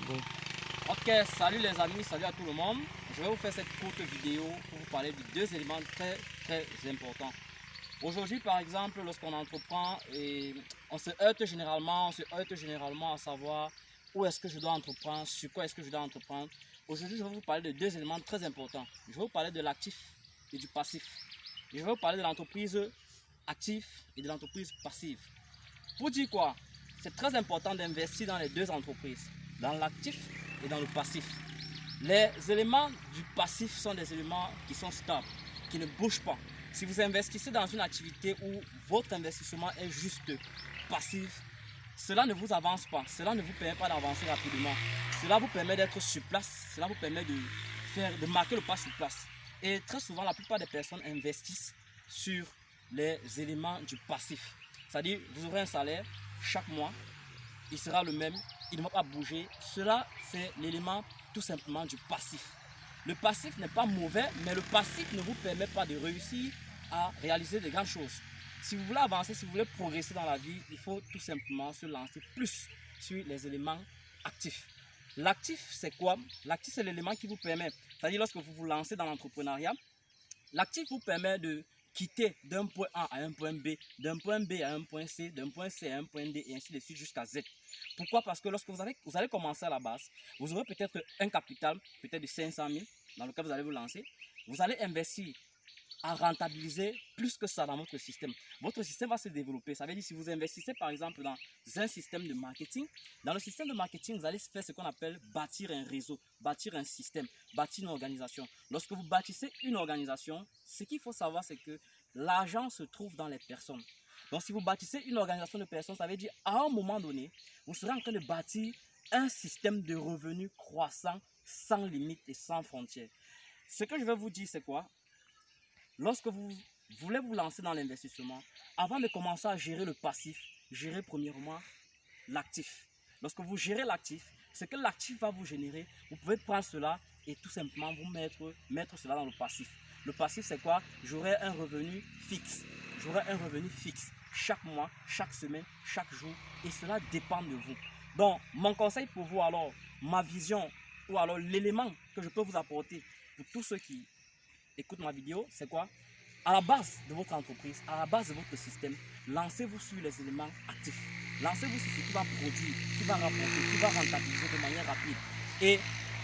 Bon. Ok, salut les amis, salut à tout le monde. Je vais vous faire cette courte vidéo pour vous parler de deux éléments très importants. Aujourd'hui, par exemple, lorsqu'on entreprend, on se heurte généralement à savoir où est-ce que je dois entreprendre, sur quoi est-ce que je dois entreprendre. Aujourd'hui, je vais vous parler de deux éléments très importants. Je vais vous parler de l'actif et du passif. Je vais vous parler de l'entreprise active et de l'entreprise passive. Pour dire quoi? C'est très important d'investir dans les deux entreprises, dans l'actif et dans le passif. Les éléments du passif sont des éléments qui sont stables, qui ne bougent pas. Si vous investissez dans une activité où votre investissement est juste passif, cela ne vous avance pas, cela ne vous permet pas d'avancer rapidement. Cela vous permet d'être sur place, cela vous permet de marquer le pas sur place. Et très souvent, la plupart des personnes investissent sur les éléments du passif. C'est-à-dire, vous aurez un salaire chaque mois, il sera le même, il ne va pas bouger. Cela, c'est l'élément tout simplement du passif. Le passif n'est pas mauvais, mais le passif ne vous permet pas de réussir à réaliser de grandes choses. Si vous voulez avancer, si vous voulez progresser dans la vie, il faut tout simplement se lancer plus sur les éléments actifs. L'actif, c'est quoi? L'actif, c'est l'élément qui vous permet, c'est-à-dire lorsque vous vous lancez dans l'entrepreneuriat, l'actif vous permet de quitter d'un point A à un point B, d'un point B à un point C, d'un point C à un point D, et ainsi de suite jusqu'à Z. Pourquoi? Parce que lorsque vous allez commencer à la base, vous aurez peut-être un capital, peut-être de 500 000, dans lequel vous allez vous lancer. Vous allez investir à rentabiliser plus que ça dans votre système. Votre système va se développer. Ça veut dire si vous investissez par exemple dans un système de marketing, dans le système de marketing, vous allez faire ce qu'on appelle bâtir un réseau, bâtir un système, bâtir une organisation. Lorsque vous bâtissez une organisation, ce qu'il faut savoir, c'est que l'argent se trouve dans les personnes. Donc si vous bâtissez une organisation de personnes, ça veut dire à un moment donné, vous serez en train de bâtir un système de revenus croissant, sans limite et sans frontières. Ce que je vais vous dire, c'est quoi? Lorsque vous voulez vous lancer dans l'investissement, avant de commencer à gérer le passif, gérez premièrement l'actif. Lorsque vous gérez l'actif, ce que l'actif va vous générer, vous pouvez prendre cela et tout simplement vous mettre cela dans le passif. Le passif, c'est quoi? J'aurai un revenu fixe. J'aurai un revenu fixe chaque mois, chaque semaine, chaque jour, et cela dépend de vous. Donc, mon conseil pour vous alors, ma vision, ou alors l'élément que je peux vous apporter pour tous ceux qui écoute ma vidéo, c'est quoi? À la base de votre entreprise, à la base de votre système, lancez-vous sur les éléments actifs. Lancez-vous sur ce qui va produire, qui va rapporter, qui va rentabiliser de manière rapide et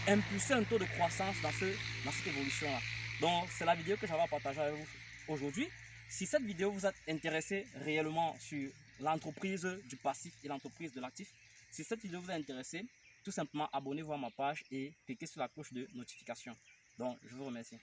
impulser un taux de croissance dans cette évolution-là. Donc, c'est la vidéo que j'avais à partager avec vous aujourd'hui. Si cette vidéo vous a intéressé réellement sur l'entreprise du passif et l'entreprise de l'actif, si cette vidéo vous a intéressé, tout simplement abonnez-vous à ma page et cliquez sur la cloche de notification. Donc, je vous remercie.